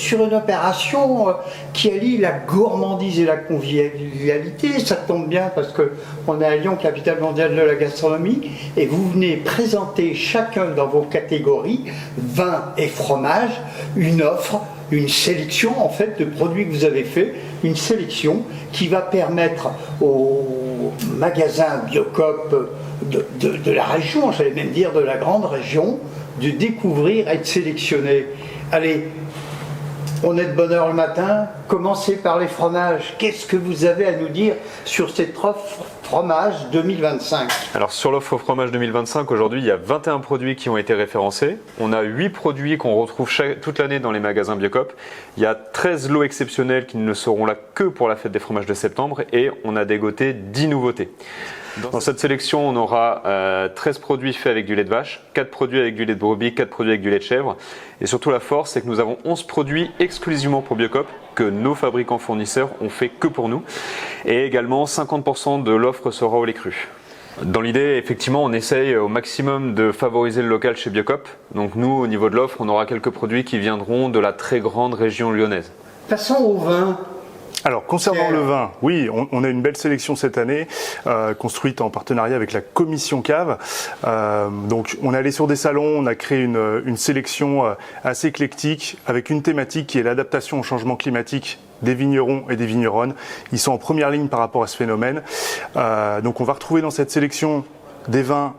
sur une opération qui allie la gourmandise et la convivialité. Ça tombe bien parce qu'on est à Lyon, capitale mondiale de la gastronomie, et vous venez présenter chacun dans vos catégories, vin et fromage, une offre, une sélection en fait de produits que vous avez fait, une sélection qui va permettre aux magasins Biocoop de la région, j'allais même dire de la grande région, de découvrir et de sélectionner. Allez, on est de bonne heure le matin, commencez par les fromages. Qu'est-ce que vous avez à nous dire sur cette offre fromage 2025? Alors sur l'offre fromage 2025, aujourd'hui, il y a 21 produits qui ont été référencés. On a 8 produits qu'on retrouve toute l'année dans les magasins Biocoop. Il y a 13 lots exceptionnels qui ne seront là que pour la fête des fromages de septembre et on a dégoté 10 nouveautés. Dans cette sélection, on aura 13 produits faits avec du lait de vache, 4 produits avec du lait de brebis, 4 produits avec du lait de chèvre. Et surtout la force, c'est que nous avons 11 produits exclusivement pour Biocoop que nos fabricants fournisseurs ont fait que pour nous. Et également 50% de l'offre sera au lait cru. Dans l'idée, effectivement, on essaye au maximum de favoriser le local chez Biocoop. Donc nous, au niveau de l'offre, on aura quelques produits qui viendront de la très grande région lyonnaise. Passons au vin. Alors, concernant le vin, oui, on a une belle sélection cette année, construite en partenariat avec la Commission Cave. Donc, on est allé sur des salons, on a créé une sélection assez éclectique, avec une thématique qui est l'adaptation au changement climatique des vignerons et des vigneronnes. Ils sont en première ligne par rapport à ce phénomène. Donc, on va retrouver dans cette sélection des vins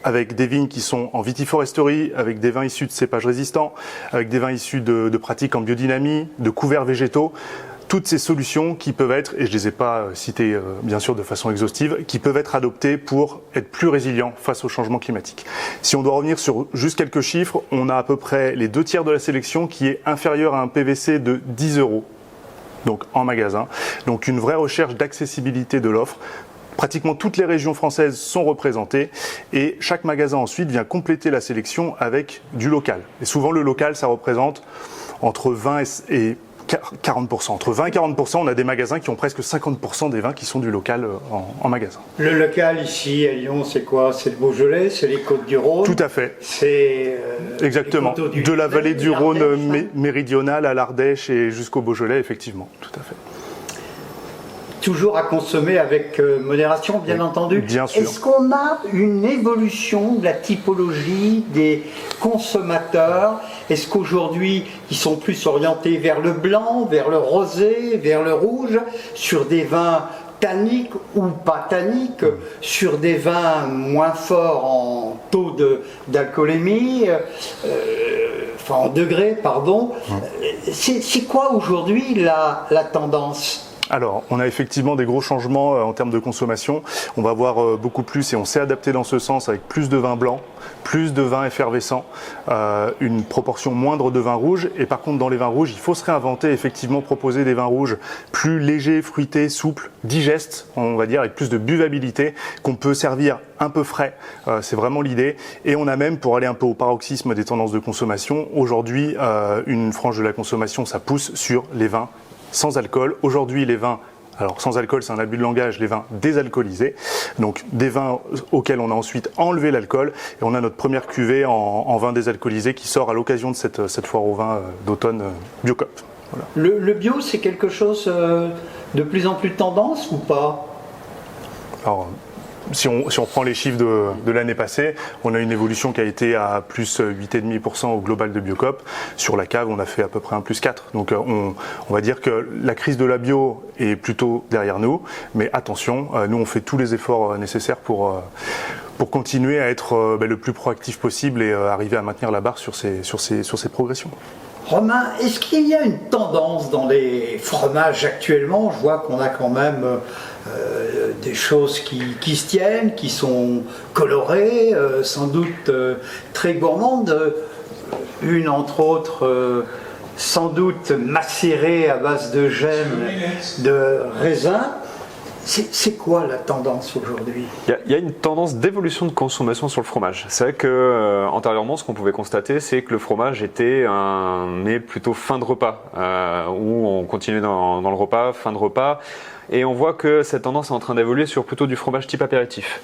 avec des vignes qui sont en vitiforesterie, avec des vins issus de cépages résistants, avec des vins issus de pratiques en biodynamie, de couverts végétaux. Toutes ces solutions qui peuvent être, et je ne les ai pas citées bien sûr de façon exhaustive, qui peuvent être adoptées pour être plus résilients face au changement climatique. Si on doit revenir sur juste quelques chiffres, on a à peu près les 2 tiers de la sélection qui est inférieure à un PVC de 10 €, donc en magasin. Donc une vraie recherche d'accessibilité de l'offre. Pratiquement toutes les régions françaises sont représentées et chaque magasin ensuite vient compléter la sélection avec du local. Et souvent le local, ça représente entre 20 et 40%. Entre 20 et 40%, on a des magasins qui ont presque 50% des vins qui sont du local en magasin. Le local ici à Lyon, c'est quoi? C'est le Beaujolais, c'est les Côtes-du-Rhône? Tout à fait. C'est exactement. De la vallée du Rhône méridionale à l'Ardèche et jusqu'au Beaujolais, effectivement. Tout à fait. Toujours à consommer avec modération, bien entendu. Bien sûr. Est-ce qu'on a une évolution de la typologie des consommateurs? Est-ce qu'aujourd'hui, ils sont plus orientés vers le blanc, vers le rosé, vers le rouge, sur des vins tanniques ou pas tanniques, sur des vins moins forts en taux d'alcoolémie, enfin en degrés, pardon. C'est quoi aujourd'hui la tendance? Alors, on a effectivement des gros changements en termes de consommation. On va voir beaucoup plus et on s'est adapté dans ce sens avec plus de vin blanc, plus de vin effervescent, une proportion moindre de vin rouge. Et par contre, dans les vins rouges, il faut se réinventer, effectivement proposer des vins rouges plus légers, fruités, souples, digestes, on va dire, avec plus de buvabilité, qu'on peut servir un peu frais. C'est vraiment l'idée. Et on a même, pour aller un peu au paroxysme des tendances de consommation, aujourd'hui, une frange de la consommation, ça pousse sur les vins sans alcool. Aujourd'hui, les vins, alors sans alcool, c'est un abus de langage, les vins désalcoolisés. Donc des vins auxquels on a ensuite enlevé l'alcool. Et on a notre première cuvée en vin désalcoolisé qui sort à l'occasion de cette foire au vin d'automne Biocoop. Voilà. Le bio, c'est quelque chose de plus en plus tendance ou pas? Alors, si on prend les chiffres de l'année passée, on a une évolution qui a été à plus 8,5% au global de Biocoop. Sur la cave, on a fait à peu près un plus 4. Donc on va dire que la crise de la bio est plutôt derrière nous. Mais attention, nous on fait tous les efforts nécessaires pour continuer à être le plus proactif possible et arriver à maintenir la barre sur ces progressions. Romain, est-ce qu'il y a une tendance dans les fromages actuellement? Je vois qu'on a quand même des choses qui se tiennent, qui sont colorées, sans doute très gourmandes. Une entre autres, sans doute macérée à base de gemme de raisin. C'est quoi la tendance aujourd'hui? Il y a une tendance d'évolution de consommation sur le fromage. C'est vrai que antérieurement, ce qu'on pouvait constater, c'est que le fromage était un mets plutôt fin de repas, où on continuait dans le repas, fin de repas, et on voit que cette tendance est en train d'évoluer sur plutôt du fromage type apéritif.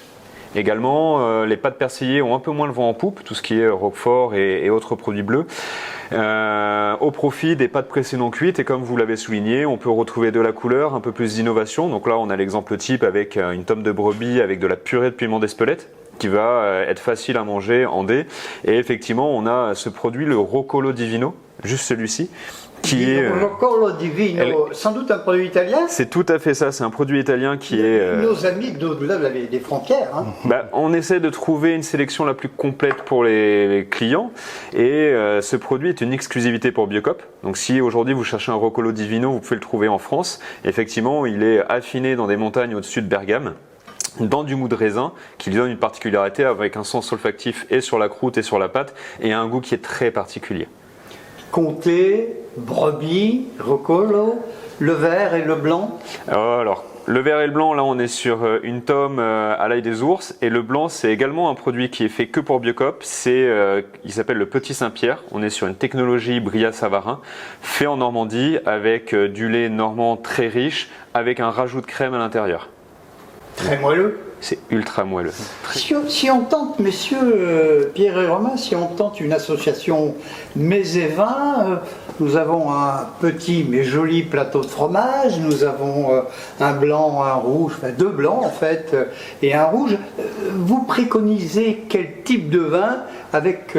Également, les pâtes persillées ont un peu moins le vent en poupe, tout ce qui est roquefort et autres produits bleus, au profit des pâtes pressées non cuites. Et comme vous l'avez souligné, on peut retrouver de la couleur, un peu plus d'innovation. Donc là, on a l'exemple type avec une tome de brebis avec de la purée de piment d'Espelette, qui va être facile à manger en dés. Et effectivement, on a ce produit, le Roccolo Divino, juste celui-ci, qui est... Roccolo Divino, sans doute un produit italien. C'est tout à fait ça, c'est un produit italien qui est... Nos amis d'au-delà des frontières. Hein. On essaie de trouver une sélection la plus complète pour les clients, et ce produit est une exclusivité pour Biocop. Donc si aujourd'hui vous cherchez un Roccolo Divino, vous pouvez le trouver en France. Effectivement, il est affiné dans des montagnes au-dessus de Bergame, dans du mou de raisin, qui lui donne une particularité avec un sens olfactif et sur la croûte et sur la pâte, et un goût qui est très particulier. Comté, brebis, roccolo, le vert et le blanc. Alors, le vert et le blanc, là on est sur une tome à l'ail des ours, et le blanc c'est également un produit qui est fait que pour Biocop. Il s'appelle le Petit Saint-Pierre. On est sur une technologie Bria Savarin, fait en Normandie avec du lait normand très riche, avec un rajout de crème à l'intérieur. Très moelleux. C'est ultra moelleux. Si on tente, messieurs Pierre et Romain, si on tente une association mets et vins, nous avons un petit mais joli plateau de fromage, nous avons un blanc, un rouge, enfin deux blancs en fait, et un rouge. Vous préconisez quel type de vin avec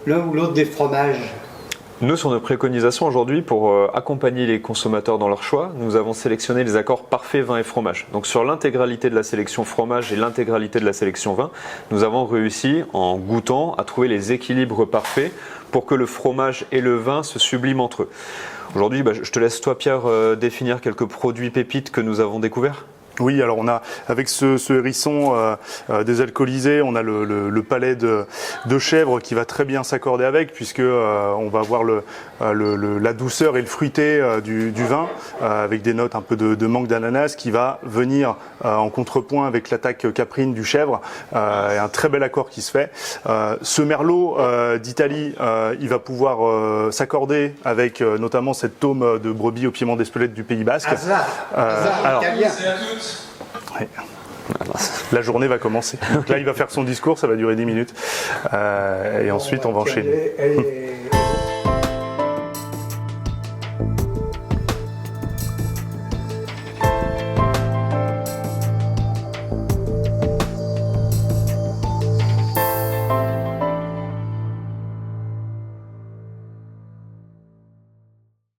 l'un ou l'autre des fromages ? Nous, sur nos préconisations aujourd'hui, pour accompagner les consommateurs dans leur choix, nous avons sélectionné les accords parfaits vin et fromage. Donc sur l'intégralité de la sélection fromage et l'intégralité de la sélection vin, nous avons réussi, en goûtant, à trouver les équilibres parfaits pour que le fromage et le vin se subliment entre eux. Aujourd'hui, je te laisse toi, Pierre, définir quelques produits pépites que nous avons découverts. Oui, alors on a avec ce hérisson désalcoolisé, on a le palais de chèvre qui va très bien s'accorder avec, puisque on va avoir la douceur et le fruité du vin, avec des notes un peu de mangue d'ananas qui va venir en contrepoint avec l'attaque caprine du chèvre, et un très bel accord qui se fait. Ce merlot d'Italie, il va pouvoir s'accorder avec notamment cette tome de brebis au piment d'Espelette du Pays Basque. Alors, italien. Ouais. La journée va commencer. Donc là, il va faire son discours, ça va durer 10 minutes. Et ensuite, on va enchaîner.